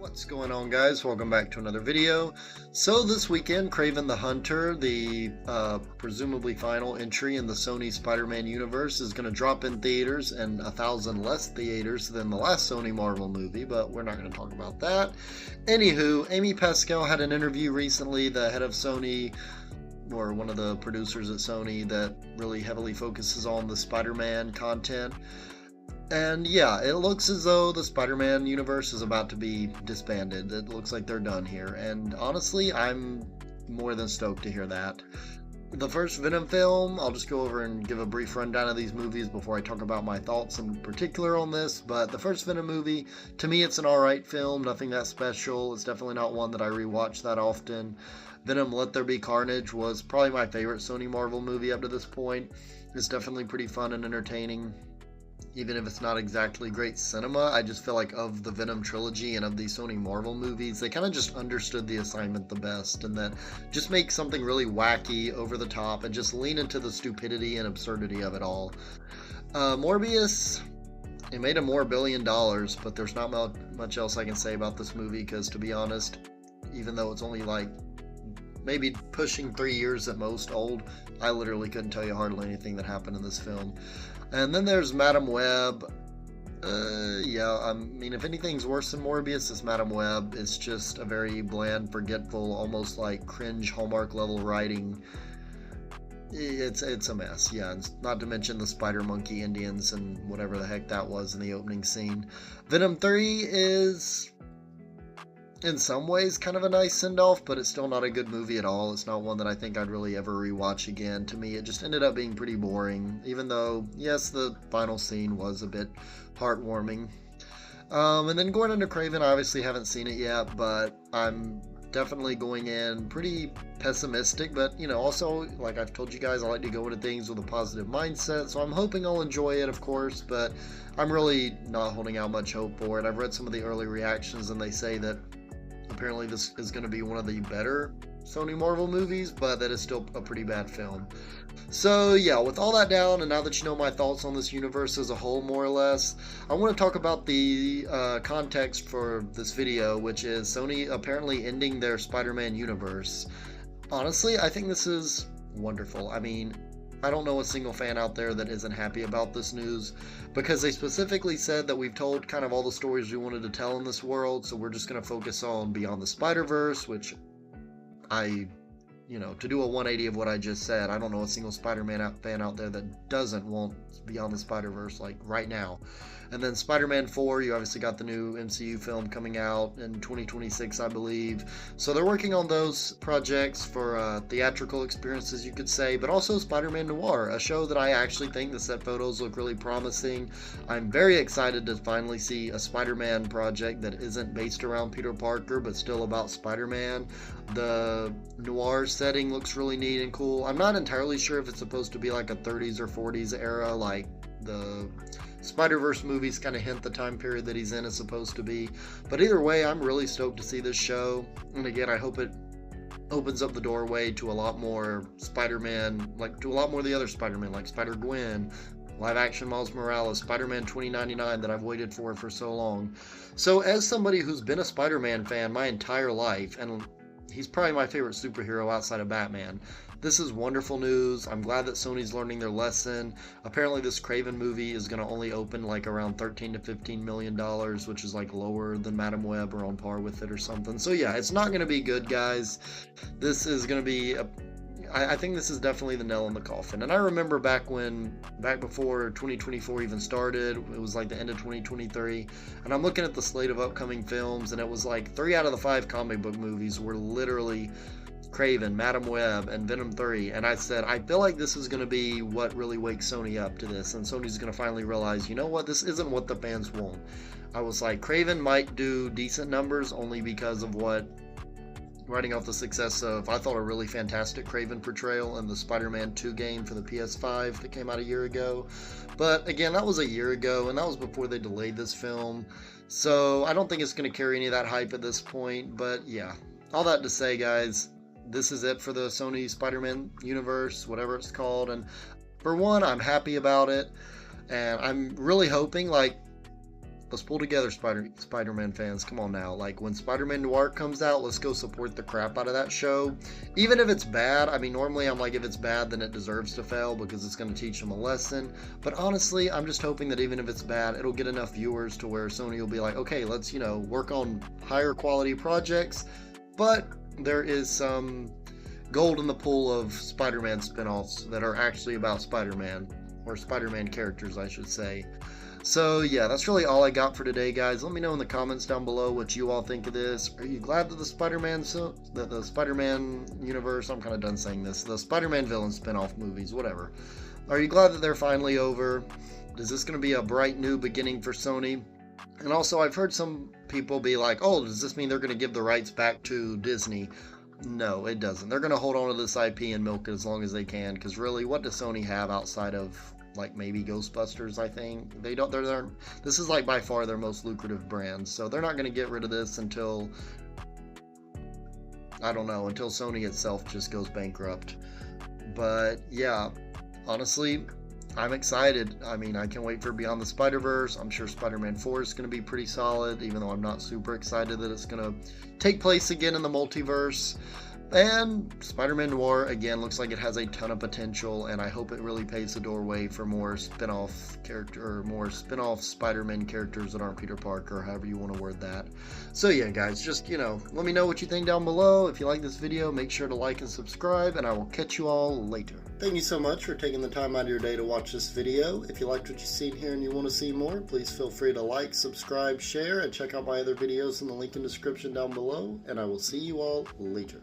What's going on, guys? Welcome back to another video. So this weekend, Kraven the Hunter, the presumably final entry in the Sony Spider-Man universe, is going to drop in theaters and 1,000 less theaters than the last Sony Marvel movie, but we're not going to talk about that. Anywho, Amy Pascal had an interview recently, the head of Sony, or one of the producers at Sony, that really heavily focuses on the Spider-Man content. And yeah, it looks as though the Spider-Man universe is about to be disbanded. It looks like they're done here. And honestly, I'm more than stoked to hear that. The first Venom film, I'll just go over and give a brief rundown of these movies before I talk about my thoughts in particular on this. But the first Venom movie, to me, it's an alright film, nothing that special. It's definitely not one that I rewatch that often. Venom Let There Be Carnage was probably my favorite Sony Marvel movie up to this point. It's definitely pretty fun and entertaining. Even if it's not exactly great cinema, I just feel like of the Venom trilogy and of these Sony Marvel movies, they kind of just understood the assignment the best, and that just make something really wacky, over the top, and just lean into the stupidity and absurdity of it all. Morbius, it made more $1 billion, but there's not much else I can say about this movie, because to be honest, even though it's only like maybe pushing 3 years at most old, I literally couldn't tell you hardly anything that happened in this film. And then there's Madam Web. Yeah, I mean, if anything's worse than Morbius, it's Madam Web. It's just a very bland, forgetful, almost like cringe Hallmark level writing. It's a mess, yeah. And not to mention the Spider Monkey Indians and whatever the heck that was in the opening scene. Venom 3 is, in some ways, kind of a nice send-off, but it's still not a good movie at all. It's not one that I think I'd really ever rewatch again. To me, it just ended up being pretty boring, even though, yes, the final scene was a bit heartwarming. And then going into Kraven, I obviously haven't seen it yet, but I'm definitely going in pretty pessimistic, but, you know, also, like I've told you guys, I like to go into things with a positive mindset, so I'm hoping I'll enjoy it, of course, but I'm really not holding out much hope for it. I've read some of the early reactions, and they say that apparently this is going to be one of the better Sony Marvel movies, but that is still a pretty bad film. So yeah, with all that down, and now that you know my thoughts on this universe as a whole, more or less, I want to talk about the context for this video, which is Sony apparently ending their Spider-Man universe. Honestly, I think this is wonderful. I mean, I don't know a single fan out there that isn't happy about this news, because they specifically said that we've told kind of all the stories we wanted to tell in this world, so we're just going to focus on Beyond the Spider-Verse, which to do a 180 of what I just said, I don't know a single Spider-Man fan out there that doesn't want Beyond the Spider-Verse, like, right now. And then Spider-Man 4, you obviously got the new MCU film coming out in 2026, I believe. So they're working on those projects for theatrical experiences, you could say, but also Spider-Man Noir, a show that I actually think the set photos look really promising. I'm very excited to finally see a Spider-Man project that isn't based around Peter Parker, but still about Spider-Man. The noir setting looks really neat and cool. I'm not entirely sure if it's supposed to be like a 30s or 40s era, like the Spider-Verse movies kind of hint the time period that he's in is supposed to be. But either way, I'm really stoked to see this show. And again, I hope it opens up the doorway to a lot more Spider-Man, like to a lot more of the other Spider-Man, like Spider-Gwen, live-action Miles Morales, Spider-Man 2099 that I've waited for so long. So as somebody who's been a Spider-Man fan my entire life, and he's probably my favorite superhero outside of Batman, this is wonderful news. I'm glad that Sony's learning their lesson. Apparently this Kraven movie is going to only open like around $13 to $15 million, which is like lower than Madam Web or on par with it or something. So yeah, it's not going to be good, guys. This is going to be I think this is definitely the nail in the coffin. And I remember back before 2024 even started, it was like the end of 2023, and I'm looking at the slate of upcoming films, and it was like 3 out of the 5 comic book movies were literally Kraven, Madam Web, and Venom 3, and I said, I feel like this is going to be what really wakes Sony up to this, and Sony's going to finally realize, you know what, this isn't what the fans want. I was like, Kraven might do decent numbers only because of writing off the success of, I thought, a really fantastic Kraven portrayal in the Spider-Man 2 game for the PS5 that came out a year ago. But again, that was a year ago, and that was before they delayed this film. So I don't think it's going to carry any of that hype at this point. But yeah, all that to say, guys, this is it for the Sony Spider-Man universe, whatever it's called. And for one, I'm happy about it. And I'm really hoping, like, let's pull together, Spider-Man fans. Come on now. Like, when Spider-Man Noir comes out, let's go support the crap out of that show. Even if it's bad, I mean, normally I'm like, if it's bad, then it deserves to fail because it's going to teach them a lesson. But honestly, I'm just hoping that even if it's bad, it'll get enough viewers to where Sony will be like, okay, let's, you know, work on higher quality projects. But there is some gold in the pool of Spider-Man spinoffs that are actually about Spider-Man, or Spider-Man characters, I should say. So yeah, that's really all I got for today, guys. Let me know in the comments down below what you all think of this. Are you glad that the Spider-Man universe, I'm kind of done saying this, the Spider-Man villain spin-off movies, whatever. Are you glad that they're finally over? Is this going to be a bright new beginning for Sony? And also, I've heard some people be like, oh, does this mean they're going to give the rights back to Disney? No, it doesn't. They're going to hold on to this IP and milk it as long as they can, because really, what does Sony have outside of, like, maybe Ghostbusters? I think this is like by far their most lucrative brand, so they're not going to get rid of this until, I don't know, until Sony itself just goes bankrupt. But yeah, honestly, I'm excited. I mean, I can't wait for Beyond the Spider-Verse. I'm sure Spider-Man 4 is going to be pretty solid, even though I'm not super excited that it's going to take place again in the multiverse. And Spider-Man Noir, again, looks like it has a ton of potential, and I hope it really paves the doorway for more spin-off Spider-Man characters that aren't Peter Parker, or however you want to word that. So yeah, guys, just, you know, let me know what you think down below. If you like this video, make sure to like and subscribe, and I will catch you all later. Thank you so much for taking the time out of your day to watch this video. If you liked what you've seen here and you want to see more, please feel free to like, subscribe, share, and check out my other videos in the link in the description down below, and I will see you all later.